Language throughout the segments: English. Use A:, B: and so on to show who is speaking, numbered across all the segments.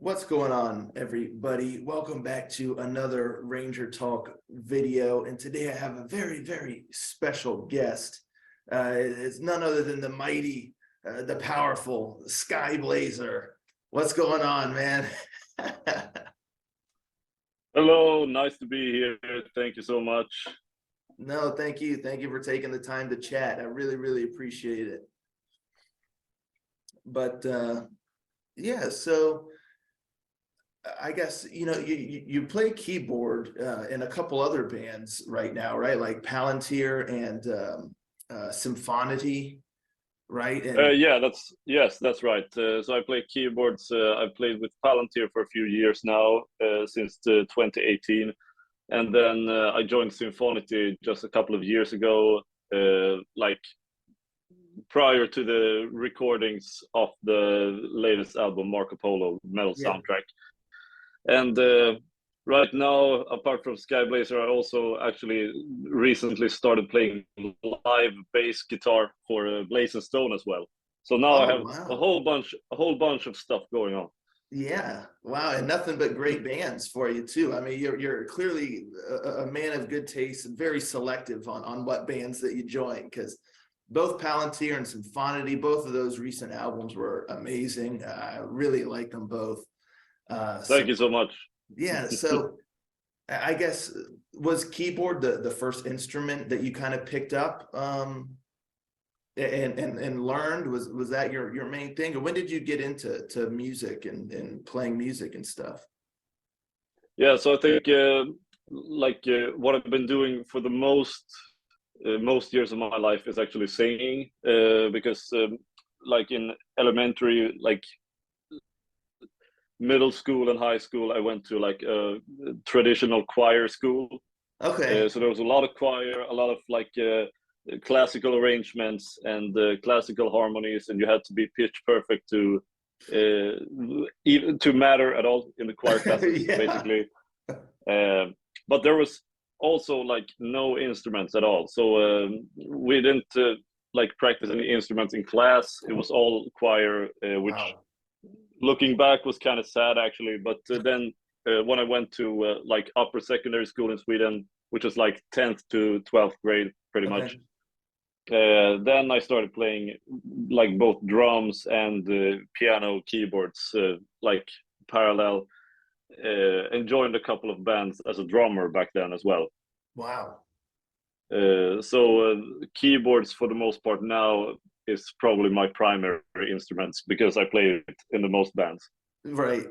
A: What's going on, everybody? Welcome back to another Ranger Talk video. And today I have a very special guest. It's none other than the mighty, the powerful Skyblazer. What's going on, man?
B: Hello, nice to be here. Thank you so much.
A: No, thank you. Thank you for taking the time to chat. I really appreciate it. But yeah, so I guess, you play keyboard in a couple other bands right now, right? Like Palantir and Symphonity, right? And
B: Yeah, that's right. So I play keyboards. I've played with Palantir for a few years now, since 2018, and then I joined Symphonity just a couple of years ago, like prior to the recordings of the latest album, Marco Polo Metal
A: yeah,
B: Soundtrack. And right now, apart from Skyblazer, I also actually recently started playing live bass guitar for Blaze and Stone as well. So now I
A: oh
B: have a
A: wow,
B: whole bunch of stuff going on.
A: yeah, wow, and nothing but great bands for you too. I mean, you're clearly a man of good taste and very selective on what bands that you join, because both Palantir and Symphonity, both of those recent albums were amazing. I really like them both.
B: Thank
A: So
B: you so much.
A: yeah, so I guess was keyboard the first instrument that you kind of picked up and learned? Was that your main thing? Or when did you get into music and playing music and stuff?
B: Yeah, so I think what I've been doing for the most years of my life is actually singing, because like in elementary, like middle school and high school, I went to like a traditional choir school.
A: Okay.
B: So there was a lot of choir, a lot of like classical arrangements and classical harmonies, and you had to be pitch perfect to even to matter at all in the choir classes,
A: Yeah.
B: basically. But there was also like no instruments at all, so we didn't like practice any instruments in class. It was all choir, which
A: Wow.
B: looking back was kind of sad actually. But then when I went to like upper secondary school in Sweden, which was like 10th to 12th grade pretty
A: Okay.
B: much, then I started playing like both drums and piano, keyboards, like parallel, and joined a couple of bands as a drummer back then as well.
A: Wow.
B: So keyboards for the most part now is probably my primary instruments because I play it in the most bands.
A: Right.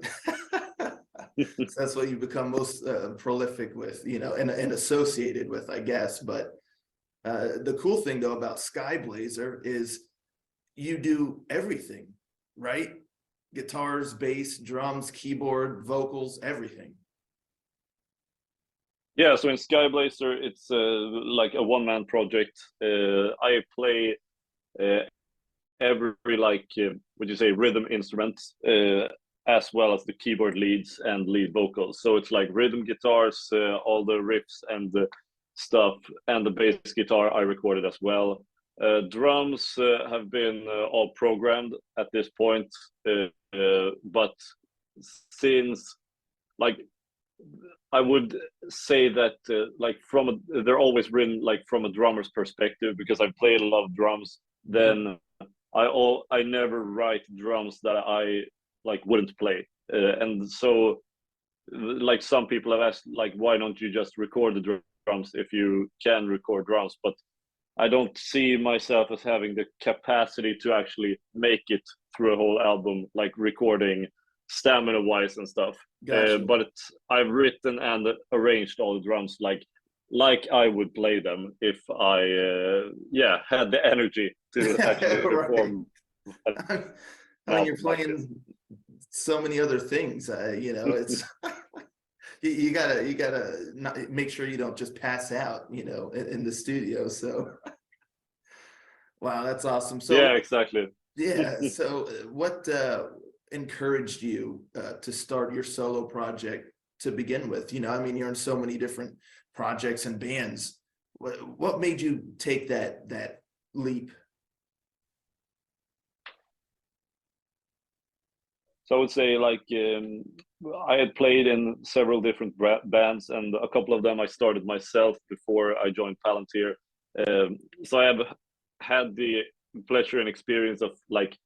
A: So that's what you become most prolific with, and associated with, I guess. But the cool thing though about Skyblazer is you do everything, right? Guitars, bass, drums, keyboard, vocals, everything.
B: Yeah, so in Skyblazer, it's like a one-man project. I play uh, every like would you say rhythm instrument, as well as the keyboard leads and lead vocals. So it's like rhythm guitars, all the riffs and the stuff, and the bass guitar I recorded as well. Drums have been all programmed at this point, but since like I would say that like they're always written like from a drummer's perspective because I played a lot of drums. Then I never write drums that I like wouldn't play, and so like some people have asked like why don't you just record the drums if you can record drums, but I don't see myself as having the capacity to actually make it through a whole album, like recording stamina wise and stuff.
A: Gotcha.
B: But I've written and arranged all the drums like I would play them if I yeah had the energy to actually
A: Right.
B: perform an
A: I mean, you're
B: album like this.
A: playing so many other things, it's you gotta not, make sure you don't just pass out, in the studio. So wow, that's awesome. So
B: Yeah, exactly.
A: yeah, so what encouraged you to start your solo project to begin with? I mean, you're in so many different projects and bands. What made you take that leap?
B: So I would say like I had played in several different bands, and a couple of them I started myself before I joined Palantir. So I have had the pleasure and experience of like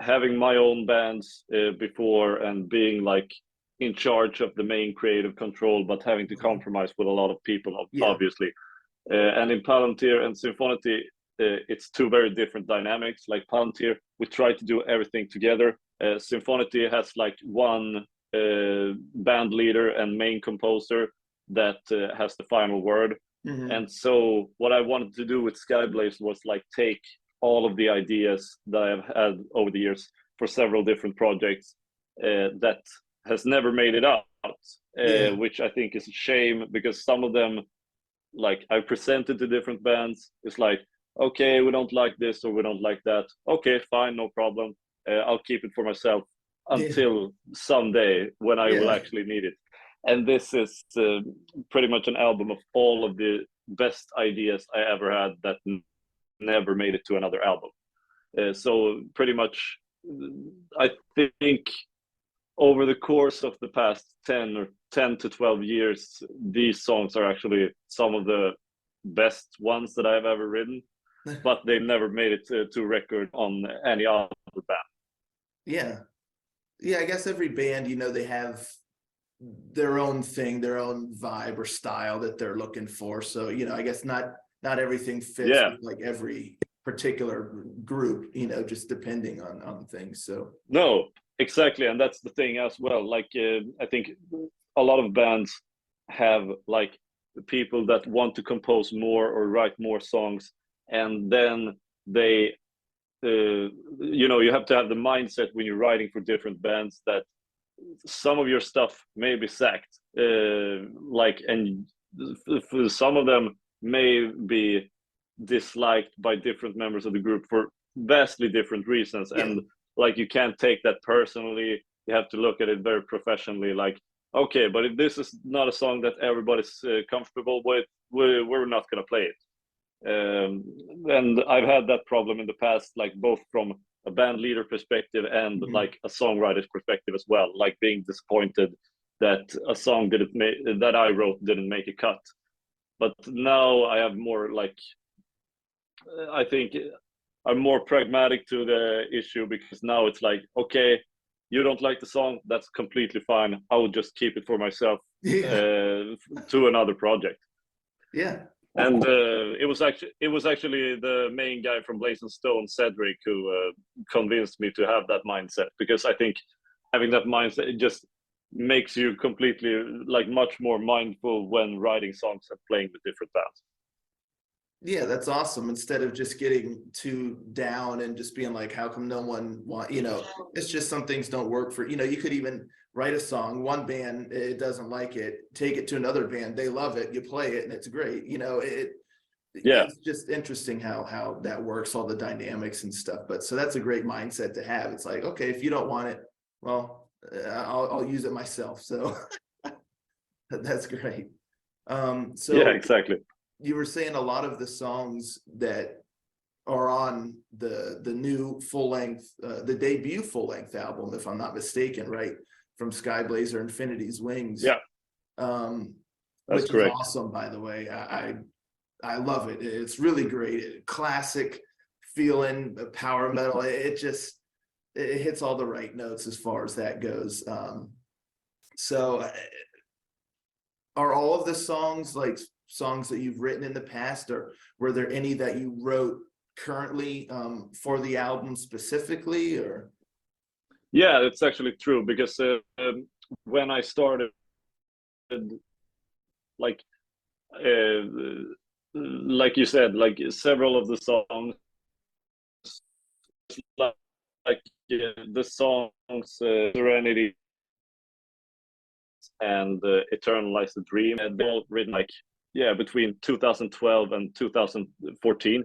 B: having my own bands before, and being like in charge of the main creative control, but having to compromise with a lot of people,
A: Yeah.
B: obviously. And in Palantir and Symfonity, it's two very different dynamics. Like Palantir, we try to do everything together. Symfonity has like one band leader and main composer that has the final word. And so what I wanted to do with Skyblaze was like take all of the ideas that I've had over the years for several different projects that has never made it out, which I think is a shame, because some of them, like I presented to different bands, it's like, okay, we don't like this or we don't like that. Okay, fine, no problem. I'll keep it for myself until someday when I will actually need it. And this is pretty much an album of all of the best ideas I ever had that never made it to another album. So pretty much, I think over the course of the past 10 to 12 years, these songs are actually some of the best ones that I've ever written, but they've never made it to record on any other band.
A: Yeah. Yeah, I guess every band, you know, they have their own thing, their own vibe or style that they're looking for. So, you know, I guess not everything fits with like every particular group, you know, just depending on things. So
B: no, exactly. And that's the thing as well. Like I think a lot of bands have like people that want to compose more or write more songs, and then they you know, you have to have the mindset when you're writing for different bands that some of your stuff may be sacked, like, and some of them may be disliked by different members of the group for vastly different reasons. And like, you can't take that personally. You have to look at it very professionally, like, okay, but if this is not a song that everybody's comfortable with, we're not going to play it. And I've had that problem in the past, like both from a band leader perspective and like a songwriter's perspective as well, like being disappointed that a song that I wrote didn't make a cut. But now I have more like, I think I'm more pragmatic to the issue, because now it's like, okay, you don't like the song, that's completely fine. I will just keep it for myself to another project.
A: Yeah.
B: And it was actually the main guy from Blaze and Stone, Cedric, who convinced me to have that mindset, because I think having that mindset, it just makes you completely like much more mindful when writing songs and playing with different bands.
A: Yeah, that's awesome. Instead of just getting too down and just being like, how come no one want, you know, it's just some things don't work for, you know, you could even write a song, one band, it doesn't like it, take it to another band, they love it, you play it and it's great. You know, it's just interesting how that works, all the dynamics and stuff. But so that's a great mindset to have. It's like, okay, if you don't want it, well, I'll use it myself. So that's great. So
B: yeah, exactly.
A: You were saying a lot of the songs that are on the new full-length, the debut full-length album, if I'm not mistaken, right, from Skyblazer, Infinity's Wings.
B: Yeah,
A: which
B: correct.
A: Is awesome, by the way. I love it. It's really great. Classic feeling, power metal. It hits all the right notes as far as that goes. So are all of the songs like songs that you've written in the past, or were there any that you wrote currently for the album specifically? Or
B: yeah, it's actually true, because when I started, like like you said, like several of the songs, like the songs Serenity and Eternalize the Dream, and they're all written like between 2012 and 2014.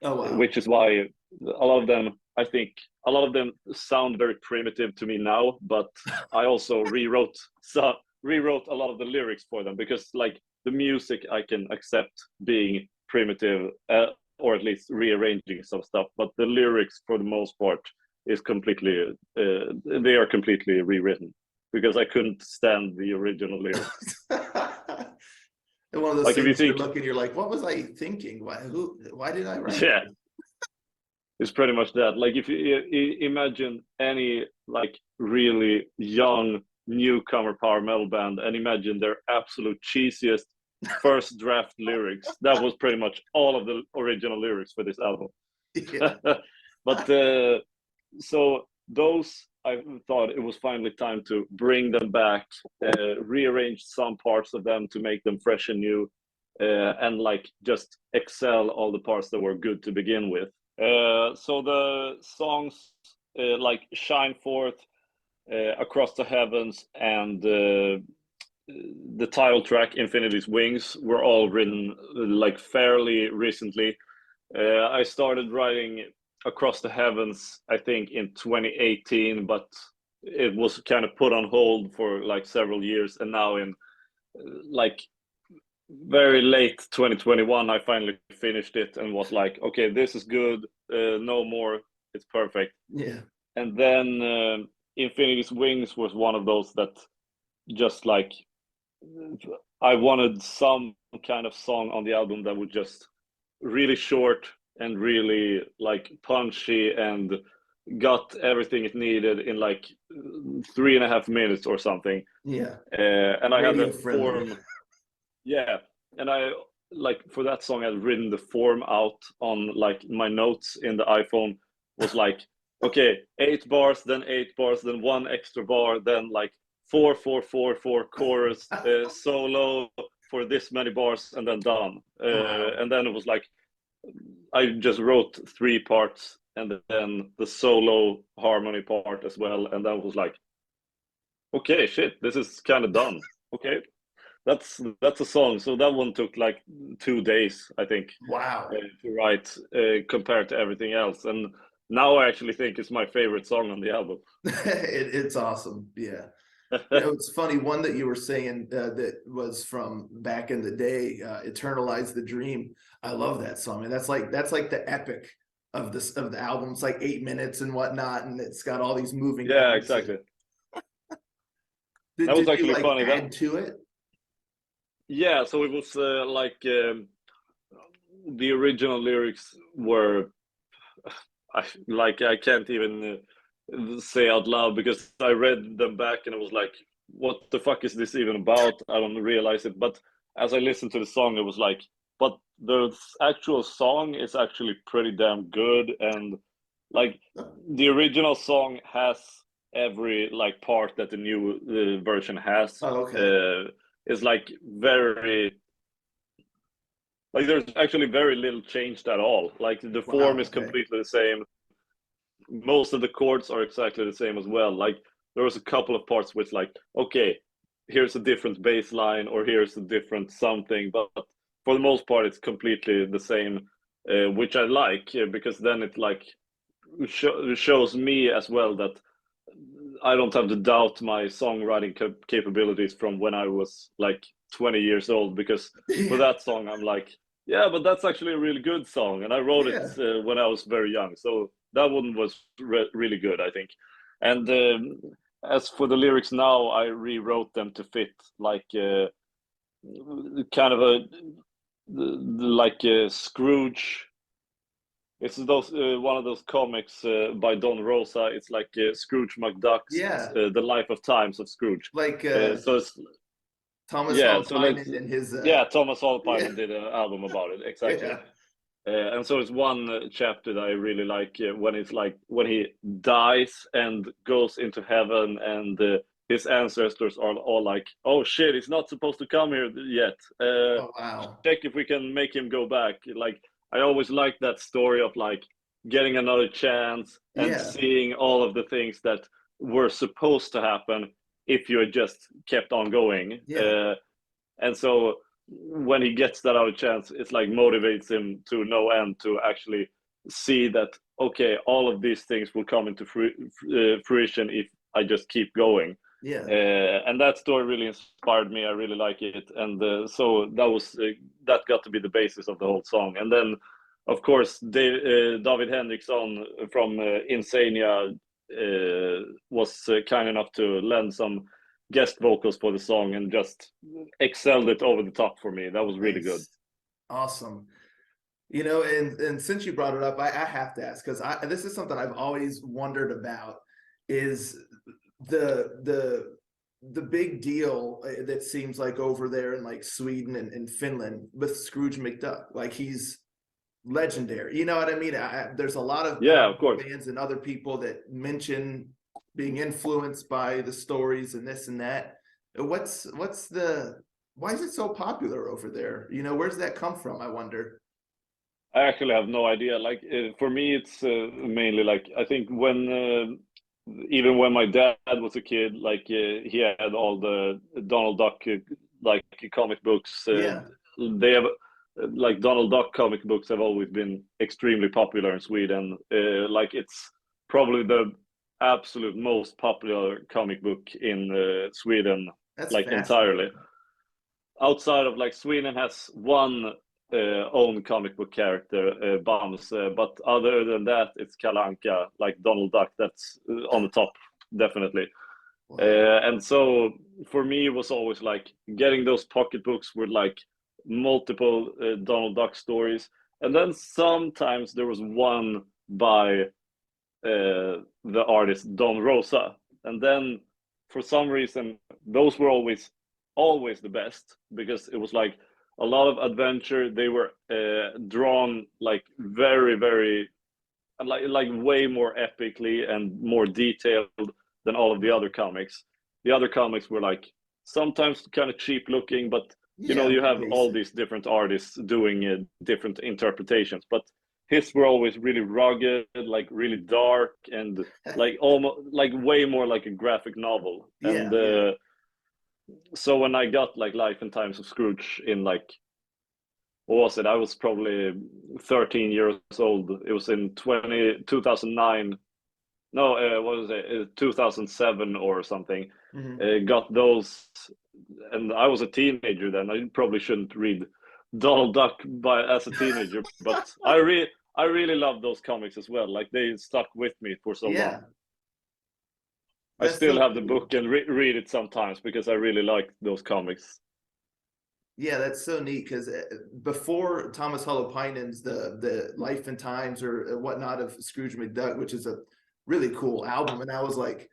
A: oh wow.
B: Which is why a lot of them, I think a lot of them sound very primitive to me now, but I also rewrote a lot of the lyrics for them, because like the music I can accept being primitive, or at least rearranging some stuff, but the lyrics for the most part is completely they are completely rewritten because I couldn't stand the original lyrics.
A: And one of those
B: Like if you
A: things you're
B: think,
A: looking, you're like, what was I thinking? Why did I write
B: yeah,
A: this?
B: it's pretty much that. Like if you imagine any like really young newcomer power metal band and imagine their absolute cheesiest first draft lyrics, that was pretty much all of the original lyrics for this album.
A: Yeah.
B: But so those, I thought it was finally time to bring them back, rearrange some parts of them to make them fresh and new, and like just excel all the parts that were good to begin with. So the songs like Shine Forth, Across the Heavens, and the title track Infinity's Wings were all written like fairly recently. I started writing Across the Heavens, I think, in 2018, but it was kind of put on hold for like several years. And now in like very late 2021, I finally finished it and was like, okay, this is good. No more. It's perfect.
A: Yeah.
B: And then Infinity's Wings was one of those that just like I wanted some kind of song on the album that would just really short and really like punchy and got everything it needed in like 3.5 minutes or something.
A: Yeah.
B: And I had
A: Radio
B: the
A: friendly.
B: form, yeah. And I like for that song, I'd written the form out on like my notes in the iPhone was like, okay, 8 bars, then 8 bars, then one extra bar, then like 4 4 4 4 chorus, solo for this many bars, and then done.
A: Wow.
B: And then it was like I just wrote 3 parts and then the solo harmony part as well, and that was like, okay, shit, this is kind of done. Okay, that's a song. So that one took like 2 days, I think,
A: Wow.
B: to write compared to everything else. And now I actually think it's my favorite song on the album.
A: It's awesome. Yeah. You know, it's funny, one that you were saying that was from back in the day, Eternalize the Dream. I love that song. And that's like the epic of the album. It's like 8 minutes and whatnot, and it's got all these moving
B: Yeah,
A: parts.
B: exactly.
A: Did,
B: That was
A: did you
B: actually
A: like
B: funny. That
A: add to it?
B: Yeah, so it was like the original lyrics were I can't even say out loud because I read them back and it was like, what the fuck is this even about? I don't realize it. But as I listened to the song, it was like, but the actual song is actually pretty damn good. And like the original song has every like part that the new version has.
A: Oh, okay.
B: Is like very like there's actually very little changed at all. Like the form
A: Wow.
B: is
A: Okay.
B: completely the same. Most of the chords are exactly the same as well. Like there was a couple of parts which like, okay, here's a different bass line or here's a different something, but for the most part it's completely the same, which I like because then it like shows me as well that I don't have to doubt my songwriting capabilities from when I was like 20 years old, because for
A: Yeah.
B: that song I'm like, yeah, but that's actually a really good song and I wrote it
A: Yeah.
B: when I was very young, so that one was really good, I think. And as for the lyrics now, I rewrote them to fit like kind of a like Scrooge. It's those one of those comics by Don Rosa. It's like Scrooge McDuck's
A: Yeah.
B: The Life of Times of Scrooge.
A: Like
B: So it's
A: Thomas
B: yeah.
A: Hall
B: So let's
A: Hyman and his
B: yeah. Thomas
A: yeah.
B: Hallpyman did an album about it exactly.
A: Yeah.
B: And so it's one chapter that I really like when it's like when he dies and goes into heaven and his ancestors are all like, "Oh shit, he's not supposed to come here yet.
A: Oh, wow.
B: Check if we can make him go back." Like I always like that story of like getting another chance and
A: Yeah.
B: seeing all of the things that were supposed to happen if you had just kept on going.
A: Yeah.
B: And so when he gets that other chance, it's like motivates him to no end to actually see that, okay, all of these things will come into fruition if I just keep going.
A: Yeah.
B: And that story really inspired me. I really like it, and so that was that got to be the basis of the whole song. And then of course, David Henriksson from Insania was kind enough to lend some guest vocals for the song and just excelled it over the top for me. That was really good.
A: Nice. Awesome. You know, and since you brought it up, I have to ask, because this is something I've always wondered about, is the big deal that seems like over there in like Sweden and Finland with Scrooge McDuck. Like, he's legendary. You know what I mean? There's a lot of
B: Yeah, of course.
A: fans and other people that mention being influenced by the stories and this and that. What's why is it so popular over there? You know, where's that come from, I wonder?
B: I actually have no idea. Like for me, it's mainly like I think when even when my dad was a kid, like he had all the Donald Duck like comic books.
A: Yeah,
B: They have like Donald Duck comic books have always been extremely popular in Sweden. Like it's probably the absolute most popular comic book in Sweden,
A: that's
B: like
A: fascinating.
B: entirely. Outside of like Sweden has one own comic book character, Bams, but other than that, it's Kalle Anka, like Donald Duck. That's on the top, definitely.
A: Wow.
B: And so for me, it was always like getting those pocketbooks with like multiple Donald Duck stories, and then sometimes there was one by the artist Don Rosa, and then for some reason those were always the best because it was like a lot of adventure. They were drawn like very like way more epically and more detailed than all of the other comics. The other comics were like sometimes kind of cheap looking, but you know
A: Yeah,
B: you
A: more
B: have all
A: basic.
B: these different artists doing different interpretations, but his were always really rugged, like really dark, and like almost like way more like a graphic novel. And
A: Yeah, yeah.
B: so when I got like Life and Times of Scrooge in like what was it? I was probably 13 years old. It was in 2009. No, what was it? 2007 or something.
A: Hmm.
B: Got those, and I was a teenager then. I probably shouldn't read Donald Duck as a teenager, but I really love those comics as well. Like they stuck with me for so long.
A: Yeah,
B: I
A: that's
B: still
A: so
B: have the
A: cool.
B: book and read it sometimes because I really like those comics.
A: Yeah, that's so neat, because before Thomas Holopainen's the Life and Times or whatnot of Scrooge McDuck, which is a really cool album, and I was like,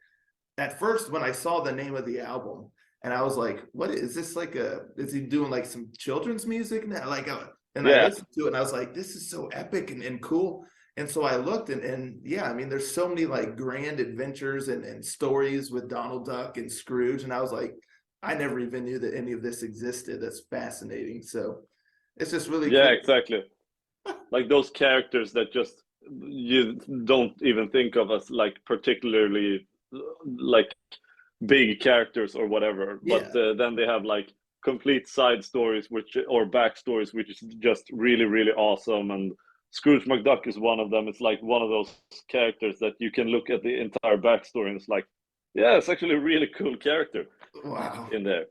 A: at first when I saw the name of the album, and I was like, what is this, like a, is he doing like some children's music now? Like, and I
B: Yeah,
A: listened to it and I was like, this is so epic and cool. And so I looked, and yeah, I mean, there's so many like grand adventures and stories with Donald Duck and Scrooge. And I was like, I never even knew that any of this existed. That's fascinating. So it's just really
B: yeah,
A: cool.
B: exactly. Like those characters that just you don't even think of as like particularly like big characters or whatever, but
A: Yeah.
B: then they have like complete side stories which or backstories which is just really awesome. And Scrooge McDuck is one of them. It's like one of those characters that you can look at the entire backstory and it's like, yeah, it's actually a really cool character
A: Wow.
B: in there.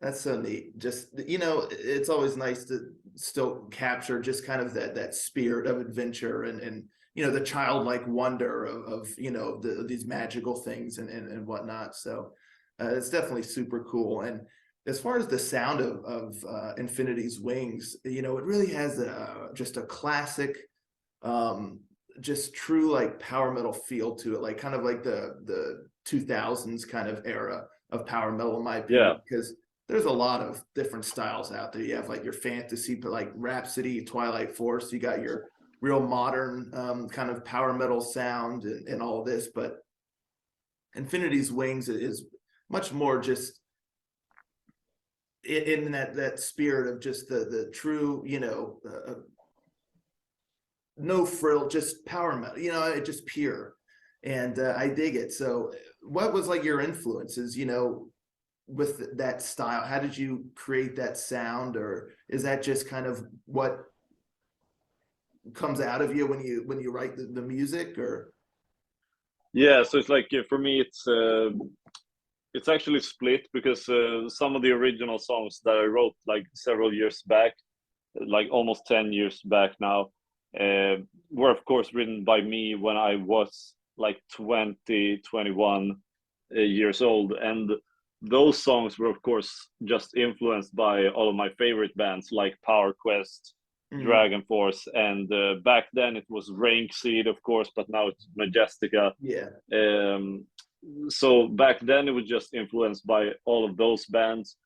A: That's so neat. Just, you know, it's always nice to still capture just kind of that spirit of adventure and you know, the childlike wonder of you know, these magical things and whatnot. So it's definitely super cool. And as far as the sound of Infinity's Wings, you know, it really has just a classic, um, just true like power metal feel to it, like kind of like the 2000s kind of era of power metal, in my
B: Yeah,
A: opinion, because there's a lot of different styles out there. You have like your fantasy, but like Rhapsody, Twilight Force, you got your real modern kind of power metal sound and all this, but Infinity's Wings is much more just in that spirit of just the true, you know, no frill, just power metal, you know, it just pure. And I dig it. So what was like your influences, you know, with that style? How did you create that sound, or is that just kind of what comes out of you when you write the music? Or
B: yeah. So it's like for me, it's actually split because some of the original songs that I wrote like several years back, like almost 10 years back now, were of course written by me when I was like 20, 21 years old, and those songs were of course just influenced by all of my favorite bands like Power Quest, Dragon Force, and back then it was Rankseed, of course, but now it's Majestica.
A: Yeah.
B: So back then it was just influenced by all of those bands,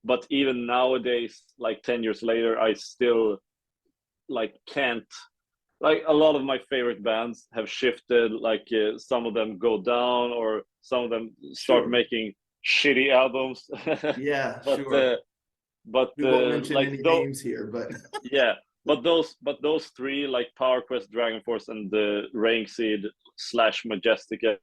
B: but even nowadays, like 10 years later, I still like can't, like, a lot of my favorite bands have shifted, like some of them go down or some of them start making shitty albums.
A: Yeah,
B: but
A: sure. We won't mention
B: like
A: any
B: those,
A: names here, but
B: yeah, but those three, like Power Quest, Dragon Force, and the Rankseed slash Majestica,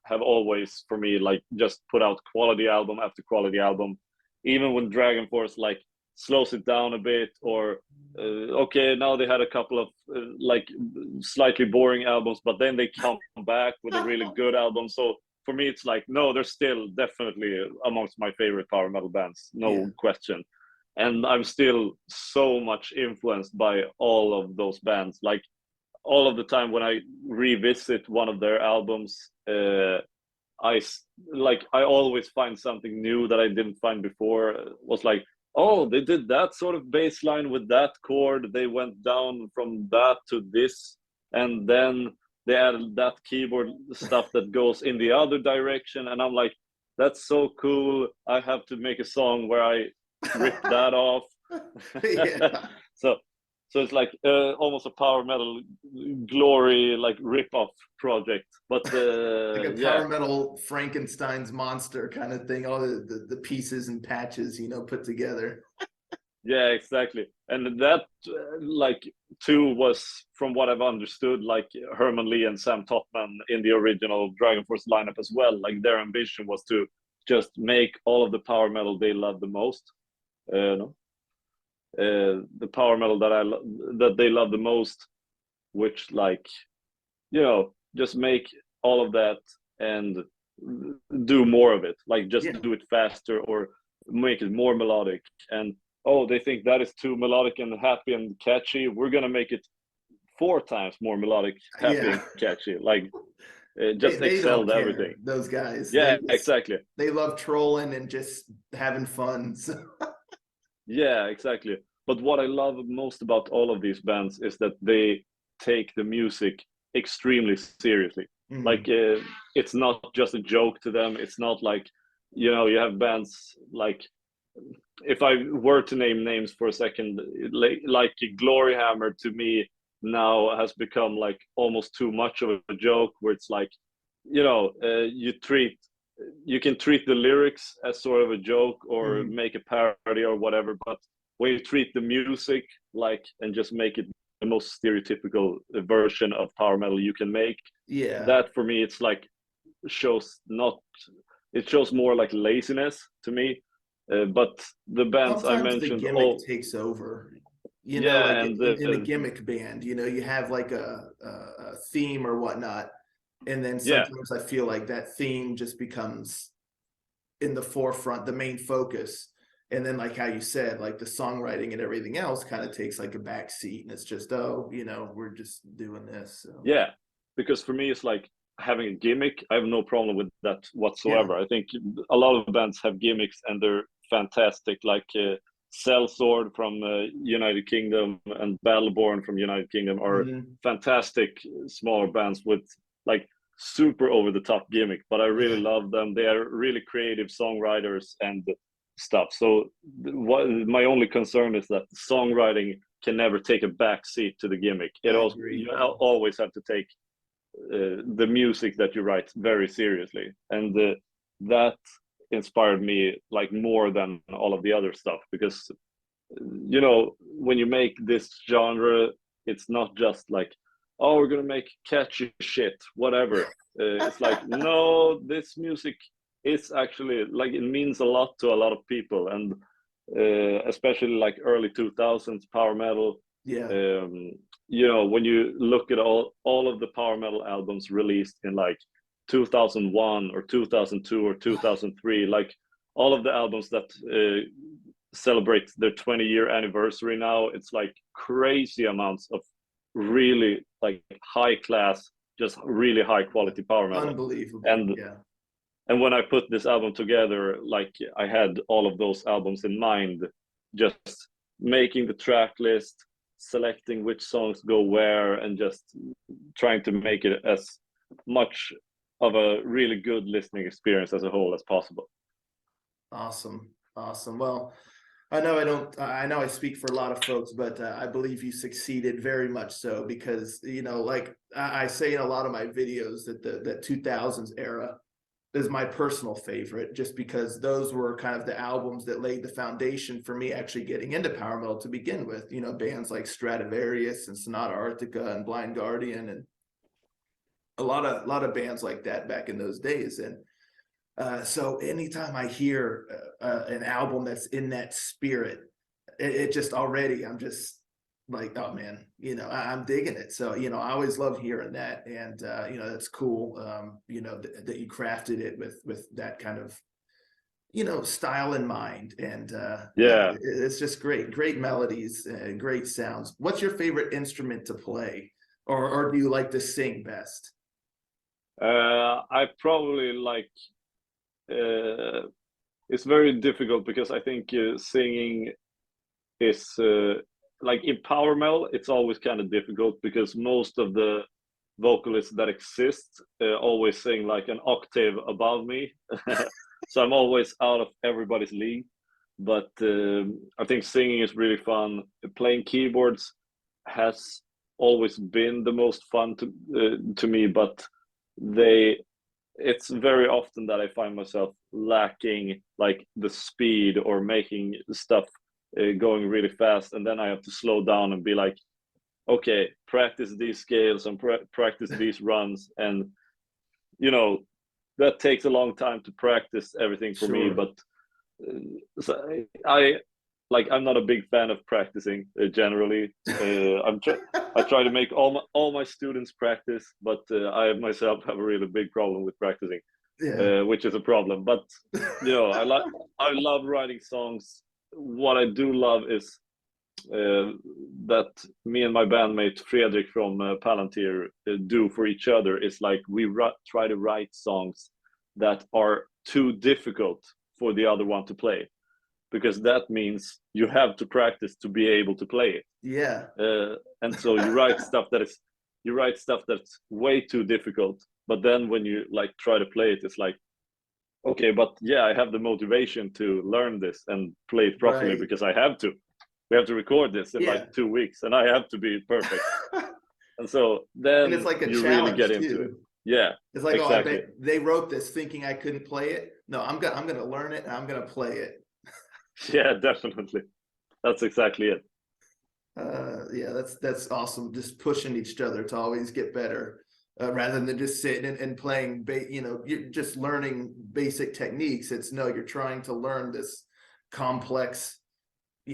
B: have always for me like just put out quality album after quality album, even when Dragon Force like slows it down a bit, or okay, now they had a couple of like slightly boring albums, but then they come back with a really good album. So for me it's like, no, they're still definitely amongst my favorite power metal bands, no question. And I'm still so much influenced by all of those bands. Like all of the time when I revisit one of their albums, I always find something new that I didn't find before. It was like, oh, they did that sort of bass line with that chord. They went down from that to this, and then they added that keyboard stuff that goes in the other direction. And I'm like, that's so cool. I have to make a song where I rip that off.
A: yeah.
B: So it's like almost a power metal glory, like rip off project, but
A: Like a power metal Frankenstein's monster kind of thing, all the pieces and patches, you know, put together.
B: Yeah, exactly. And that like too was, from what I've understood, like Herman Lee and Sam Totman in the original Dragon Force lineup as well, like their ambition was to just make all of the power metal they love the most, the power metal that they love the most, which, like, you know, just make all of that and do more of it, like just do it faster or make it more melodic. And oh, they think that is too melodic and happy and catchy, we're gonna make it 4 times more melodic, happy and catchy. Like just
A: they don't
B: excelled
A: care,
B: everything,
A: those guys.
B: yeah, exactly.
A: They love trolling and just having fun, so.
B: Yeah, exactly. But what I love most about all of these bands is that they take the music extremely seriously. Like it's not just a joke to them. It's not like, you know, you have bands like, if I were to name names for a second, like Gloryhammer to me now has become like almost too much of a joke, where it's like, you know, you can treat the lyrics as sort of a joke or make a parody or whatever, but when you treat the music like, and just make it the most stereotypical version of power metal you can make, that for me it's like it shows more like laziness to me. But the bands
A: sometimes
B: I mentioned,
A: the gimmick takes over, you know, like
B: and
A: in a gimmick band, you know, you have like a theme or whatnot, and then sometimes I feel like that theme just becomes in the forefront, the main focus, and then like how you said, like the songwriting and everything else kind of takes like a back seat, and it's just, oh, you know, we're just doing this, so.
B: Yeah, because for me it's like, having a gimmick, I have no problem with that whatsoever. I think a lot of bands have gimmicks and they're fantastic, like Sellsword from United Kingdom and Battleborn from United Kingdom are fantastic smaller bands with like super over the top gimmick, but I really love them. They are really creative songwriters and stuff. So my only concern is that the songwriting can never take a back seat to the gimmick. You always have to take the music that you write very seriously, and that inspired me like more than all of the other stuff, because you know, when you make this genre, it's not just like, oh, we're gonna make catchy shit, whatever. It's like, no, this music is actually like, it means a lot to a lot of people, and especially like early 2000s power metal. You know, when you look at all of the power metal albums released in like 2001 or 2002 or 2003, like all of the albums that celebrate their 20-year anniversary now, it's like crazy amounts of really like high class, just really high quality power metal.
A: Unbelievable.
B: And
A: Yeah.
B: and when I put this album together, like I had all of those albums in mind, just making the track list, selecting which songs go where, and just trying to make it as much of a really good listening experience as a whole as possible.
A: Awesome. Awesome. Well, I know I speak for a lot of folks, but I believe you succeeded very much so, because, you know, like I say in a lot of my videos that the 2000s era is my personal favorite, just because those were kind of the albums that laid the foundation for me actually getting into power metal to begin with. You know, bands like Stradivarius and Sonata Arctica and Blind Guardian, and a lot of bands like that back in those days. And so anytime I hear an album that's in that spirit, it just already, I'm just like, oh man, you know, I'm digging it. So, you know, I always love hearing that. And, you know, that's cool, you know, that you crafted it with that kind of, you know, style in mind. And
B: Yeah.
A: it's just great melodies, great sounds. What's your favorite instrument to play? Or do you like to sing best?
B: I probably like, it's very difficult because I think singing is like in power metal, it's always kind of difficult because most of the vocalists that exist always sing like an octave above me. So I'm always out of everybody's league. But I think singing is really fun. Playing keyboards has always been the most fun to me, but it's very often that I find myself lacking like the speed or making stuff going really fast, and then I have to slow down and be like, okay, practice these scales and practice these runs, and you know, that takes a long time to practice everything for me.
A: Sure.
B: But so I'm not a big fan of practicing generally. I try to make all my students practice, but I myself have a really big problem with practicing,
A: Yeah.
B: which is a problem. But you know, I love writing songs. What I do love is that me and my bandmate Fredrik from Palantir do for each other is like we try to write songs that are too difficult for the other one to play, because that means you have to practice to be able to play it.
A: Yeah.
B: And so you write stuff that's way too difficult, but then when you like try to play it, it's like, okay, but yeah, I have the motivation to learn this and play it properly
A: Right.
B: because I have to. We have to record this in
A: Yeah.
B: like 2 weeks, and I have to be perfect. And so then
A: And it's like a
B: you really
A: challenge
B: get into it.
A: too.
B: Yeah,
A: It's like, oh, I
B: exactly.
A: bet they wrote this thinking I couldn't play it. No, I'm gonna learn it and I'm gonna play it.
B: Yeah, definitely. That's exactly it.
A: Yeah, that's awesome. Just pushing each other to always get better, rather than just sitting and playing. You know, you're just learning basic techniques. It's no, you're trying to learn this complex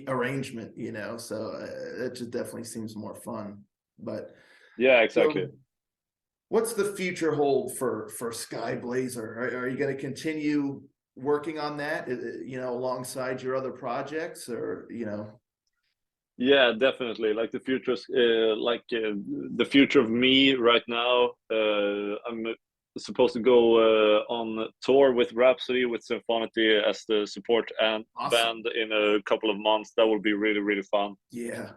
A: arrangement. You know, so it just definitely seems more fun. But
B: Yeah, exactly.
A: so, what's the future hold for Skyblazer? Are you going to continue working on that, you know, alongside your other projects, or, you know?
B: Yeah, definitely. Like the the future of me right now. I'm supposed to go on tour with Rhapsody with Symphonity as the support and
A: Awesome.
B: band in a couple of months. That will be really really fun.
A: Yeah.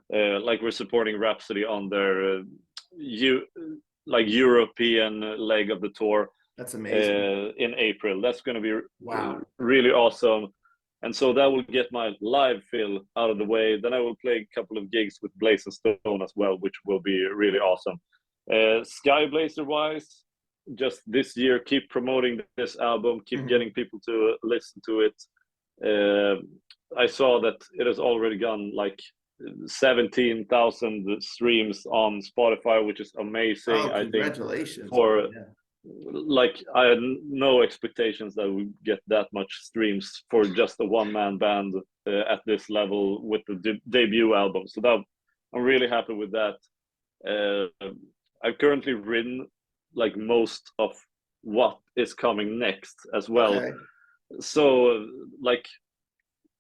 B: Like we're supporting Rhapsody on their European leg of the tour
A: That's amazing.
B: in April. That's going to be
A: Wow.
B: really awesome. And so that will get my live fill out of the way. Then I will play a couple of gigs with Blaze and Stone as well, which will be really awesome. Skyblazer wise, just this year, keep promoting this album, keep getting people to listen to it. I saw that it has already gone like 17,000 streams on Spotify, which is amazing.
A: Oh,
B: I think
A: congratulations.
B: for
A: Yeah.
B: like I had no expectations that we get that much streams for just a one-man band at this level with the debut album. So that I'm really happy with that. I've currently written like most of what is coming next as well.
A: Okay.
B: So like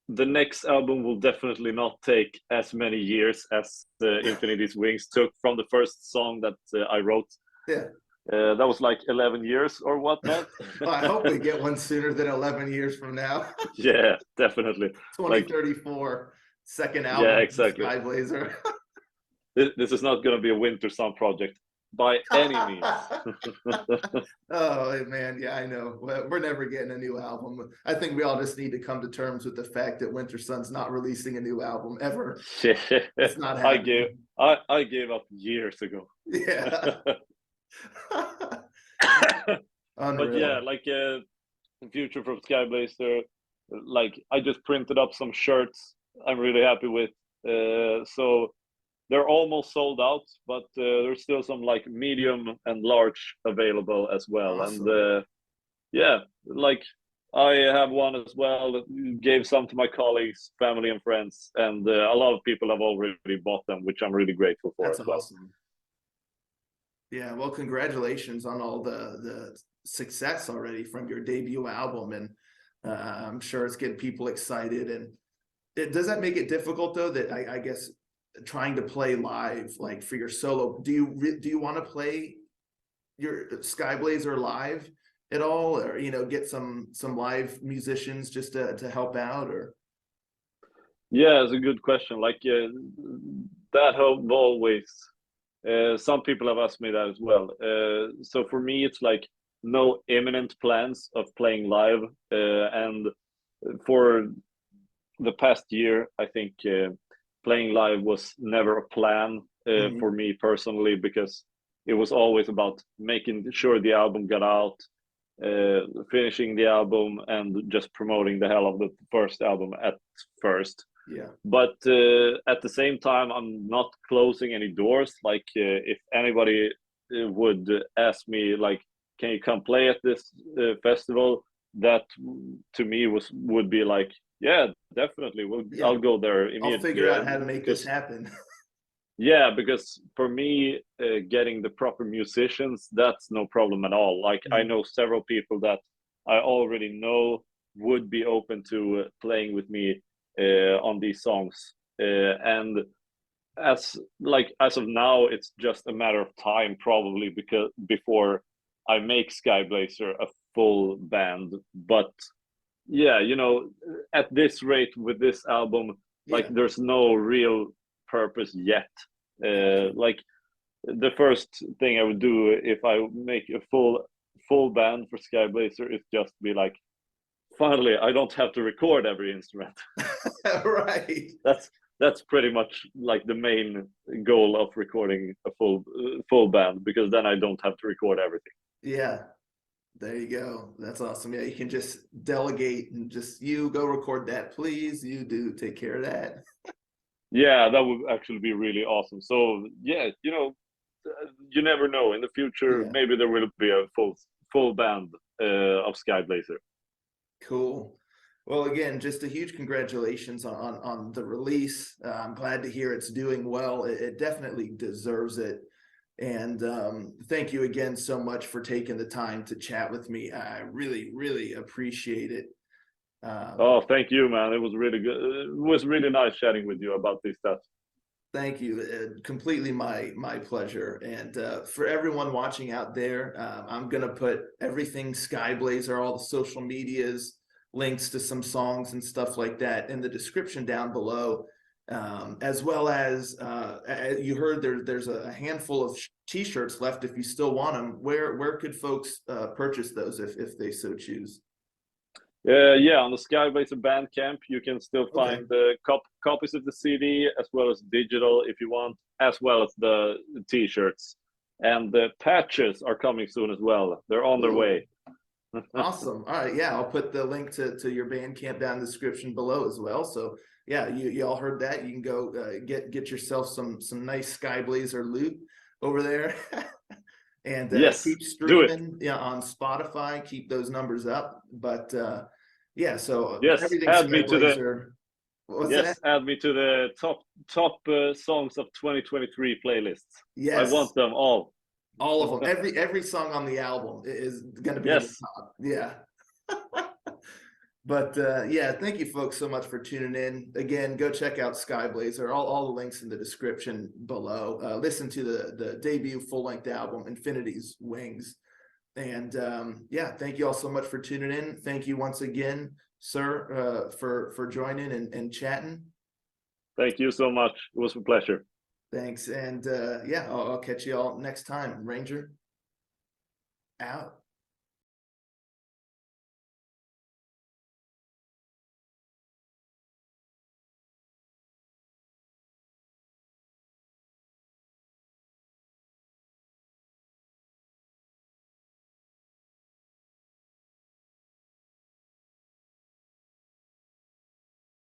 B: the next album will definitely not take as many years as Infinity's Wings took from the first song that I wrote.
A: Yeah.
B: That was like 11 years or whatnot.
A: Well, I hope we get one sooner than 11 years from now.
B: Yeah, definitely.
A: 2034, second album
B: Yeah,
A: from
B: exactly.
A: Skyblazer.
B: This is not going to be a winter song project by any means.
A: Oh man, yeah, I know. We're never getting a new album. I think we all just need to come to terms with the fact that Winter Sun's not releasing a new album ever. It's not happening.
B: I gave up years ago.
A: Yeah.
B: But yeah,
A: Unreal.
B: like future from Skyblazer, like I just printed up some shirts I'm really happy with. So they're almost sold out, but there's still some like medium and large available as well.
A: Awesome.
B: And yeah, like I have one as well. Gave some to my colleagues, family, and friends, and a lot of people have already bought them, which I'm really grateful for
A: That's
B: as well.
A: awesome. Yeah, well, congratulations on all the success already from your debut album, and I'm sure it's getting people excited. And does that make it difficult though? That I guess trying to play live, like for your solo, do you want to play your Skyblazer live at all, or get some live musicians just to help out, or?
B: Yeah, it's a good question. Like that have always. Some people have asked me that as well. So for me, it's like no imminent plans of playing live. And for the past year, I think playing live was never a plan for me personally, because it was always about making sure the album got out, finishing the album, and just promoting the hell of the first album at first.
A: Yeah.
B: But at the same time, I'm not closing any doors. Like if anybody would ask me, like, can you come play at this festival? That to me would be like, yeah, definitely. I'll go there immediately.
A: I'll figure out how to make this happen.
B: Yeah, because for me, getting the proper musicians, that's no problem at all. Like I know several people that I already know would be open to playing with me on these songs, and as of now, it's just a matter of time probably, because before I make Skyblazer a full band. But yeah, at this rate with this album, like there's no real purpose yet. Like the first thing I would do if I make a full band for Skyblazer is just be like, finally, I don't have to record every instrument.
A: Right.
B: That's pretty much like the main goal of recording a full band, because then I don't have to record everything.
A: Yeah, there you go. That's awesome. Yeah, you can just delegate and just, you go record that, please. You do take care of that.
B: Yeah, that would actually be really awesome. So yeah, you never know. In the future, maybe there will be a full band of Skyblazer.
A: Cool. Well, again, just a huge congratulations on the release. I'm glad to hear it's doing well. It definitely deserves it. And thank you again so much for taking the time to chat with me. I really, really appreciate it.
B: Oh, thank you, man. It was really good. It was really nice chatting with you about this stuff.
A: Thank you. Completely my pleasure. And for everyone watching out there, I'm going to put everything Skyblazer, all the social medias, links to some songs and stuff like that in the description down below, as well as you heard there's a handful of t-shirts left if you still want them. Where could folks purchase those if they so choose?
B: Yeah, on the Skyblazer Bandcamp, you can still find the copies of the CD, as well as digital if you want, as well as the t-shirts. And the patches are coming soon as well. They're on their way.
A: Awesome. All right, yeah, I'll put the link to your Bandcamp down in the description below as well. So yeah, you all heard that. You can go get yourself some nice Skyblazer loot over there. And
B: yes,
A: keep streaming on Spotify, keep those numbers up. But yeah, so
B: yes, add me to the add me to the top songs of 2023 playlists.
A: Yes,
B: I want them all
A: of them. Every song on the album is going to be at the top. Yeah. But yeah, thank you folks so much for tuning in. Again, go check out Skyblazer. All the links in the description below. Listen to the debut full-length album, Infinity's Wings. And yeah, thank you all so much for tuning in. Thank you once again, sir, for joining and chatting.
B: Thank you so much. It was a pleasure.
A: Thanks. And yeah, I'll catch you all next time. Ranger out.